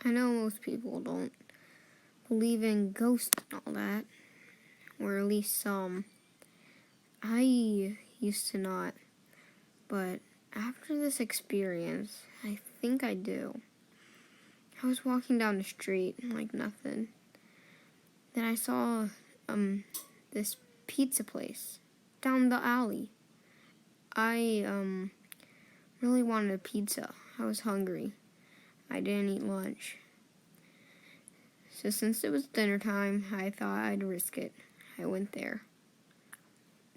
I know most people don't believe in ghosts and all that, or at least some. I used to not, but after this experience, I think I do. I was walking down the street like nothing. Then I saw this pizza place down the alley. I really wanted a pizza. I was hungry. I didn't eat lunch. So since it was dinner time, I thought I'd risk it. I went there.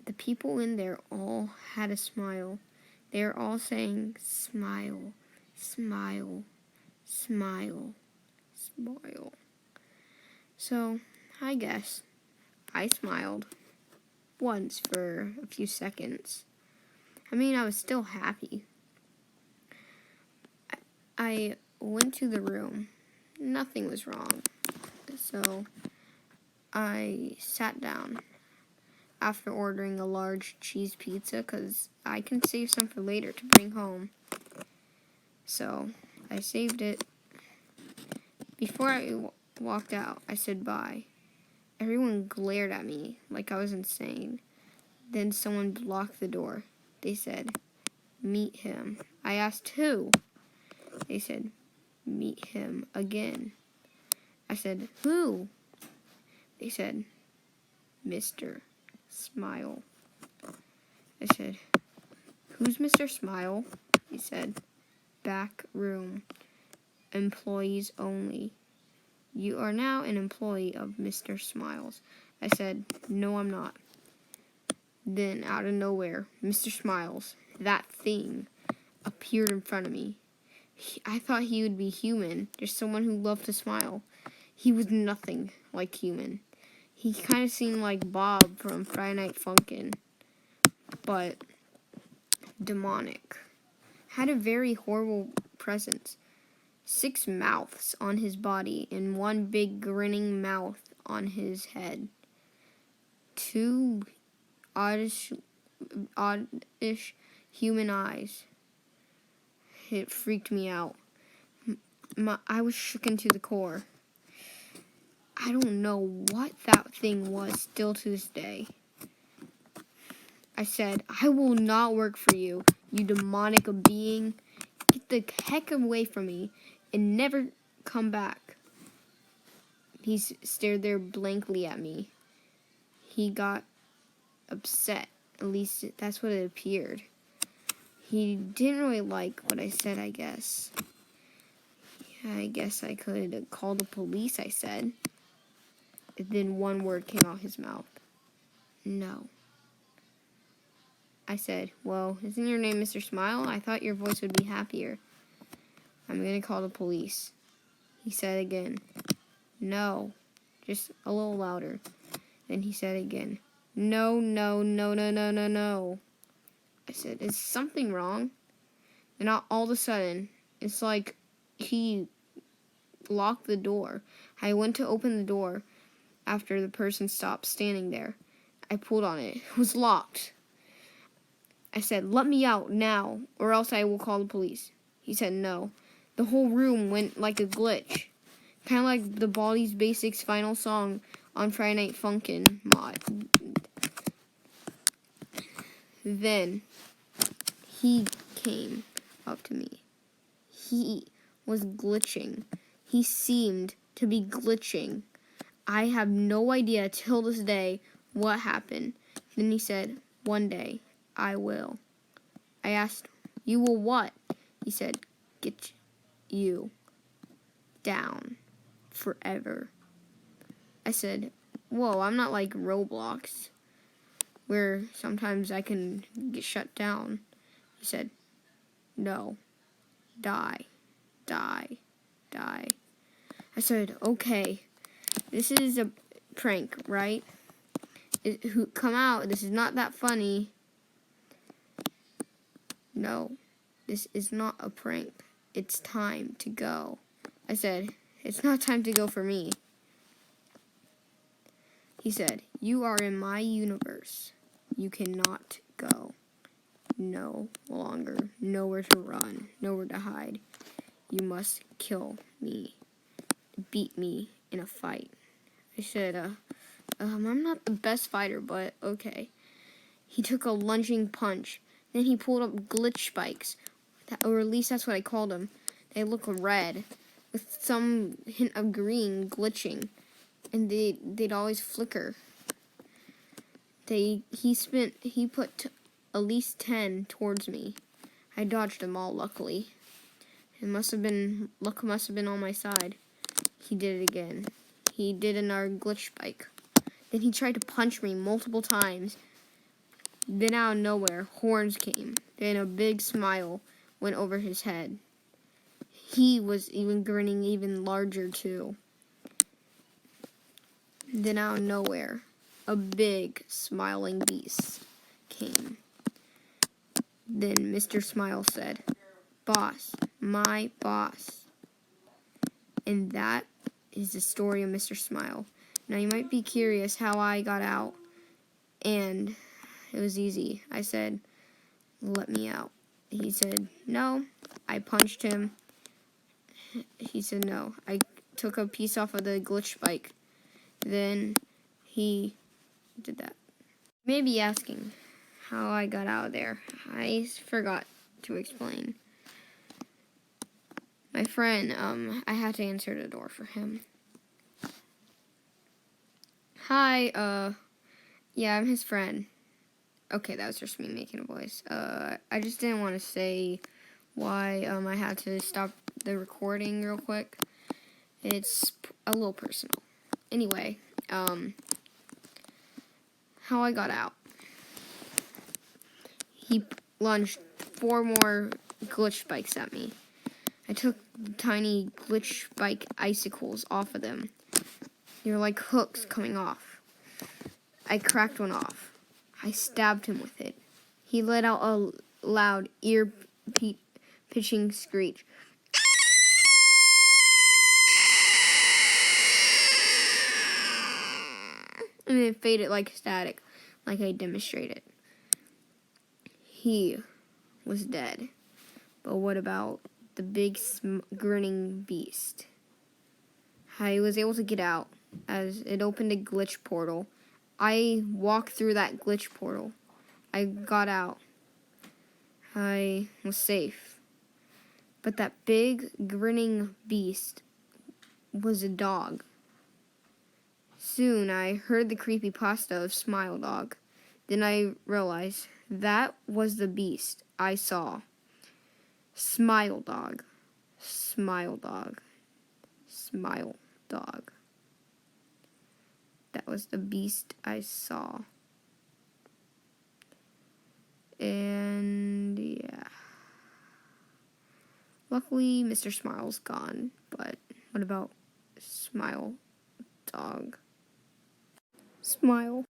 The people in there all had a smile. They were all saying, "Smile, smile, smile, smile." So, I guess I smiled once for a few seconds. I mean, I was still happy. I went to the room. Nothing was wrong. So, I sat down after ordering a large cheese pizza because I can save some for later to bring home. So, I saved it. Before I walked out, I said bye. Everyone glared at me like I was insane. Then someone blocked the door. They said, "Meet him." I asked who. They said, "Meet him again." I said, "Who?" They said, "Mr. Smile." I said, "Who's Mr. Smile?" He said, "Back room. Employees only. You are now an employee of Mr. Smiles." I said, "No, I'm not." Then, out of nowhere, Mr. Smiles, that thing, appeared in front of me. I thought he would be human, just someone who loved to smile. He was nothing like human. He kind of seemed like Bob from Friday Night Funkin', but demonic. Had a very horrible presence. 6 mouths on his body and one big grinning mouth on his head. 2 oddish human eyes. It freaked me out. I was shooken to the core. I don't know what that thing was still to this day. I said, "I will not work for you, you demonic being. Get the heck away from me and never come back." He stared there blankly at me. He got upset. At least that's what it appeared. He didn't really like what I said, I guess. I guess I could call the police, I said. Then one word came out his mouth. "No." I said, "Well, isn't your name Mr. Smile? I thought your voice would be happier." "I'm going to call the police." He said again, "No," just a little louder. Then he said again, "No, no, no, no, no, no, no." I said, "Is something wrong?" And all of a sudden, it's like he locked the door. I went to open the door after the person stopped standing there. I pulled on it. It was locked. I said, "Let me out now, or else I will call the police." He said no. The whole room went like a glitch. Kind of like the Baldi's Basics final song on Friday Night Funkin' mod. Then, he came up to me. He was glitching. He seemed to be glitching. I have no idea till this day what happened. Then he said, "One day, I will." I asked, "You will what?" He said, "Get you down forever." I said, "Whoa, I'm not like Roblox, where sometimes I can get shut down." He said, "No, die, die, die." I said, "Okay, this is a prank, right? Come out, this is not that funny." "No, this is not a prank. It's time to go." I said, "It's not time to go for me." He said, "You are in my universe. You cannot go. No longer. Nowhere to run. Nowhere to hide. You must kill me beat me in a fight. I said, I'm not the best fighter, but okay. He took a lunging punch. Then he pulled up glitch spikes, or at least that's what I called them. They look red, with some hint of green glitching, and they'd always flicker. He put at least 10 towards me. I dodged them all, luckily. Luck must have been on my side. He did it again. He did another glitch spike. Then he tried to punch me multiple times. Then out of nowhere, horns came. Then a big smile went over his head. He was even grinning even larger too. Then out of nowhere, a big smiling beast came. Then Mr. Smile said, "Boss, my boss." And that is the story of Mr. Smile. Now you might be curious how I got out, and it was easy. I said, "Let me out." He said, "No." I punched him. He said, "No." I took a piece off of the glitch spike. Then he did that. You may be asking how I got out of there. I forgot to explain. My friend, I had to answer the door for him. "Hi, yeah, I'm his friend." Okay, that was just me making a voice. I just didn't want to say why, I had to stop the recording real quick. It's a little personal. Anyway, how I got out. He lunged 4 more glitch spikes at me. I took the tiny glitch spike icicles off of them. They were like hooks coming off. I cracked one off. I stabbed him with it. He let out a loud, ear-pitching screech. And it faded like static, like I demonstrated. He was dead. But what about the big grinning beast? I was able to get out as it opened a glitch portal. I walked through that glitch portal. I got out. I was safe. But that big grinning beast was a dog. Soon I heard the creepypasta of Smile Dog. Then I realized that was the beast I saw. Smile Dog. Smile Dog. Smile Dog. That was the beast I saw. And yeah. Luckily, Mr. Smile's gone. But what about Smile Dog? Smile.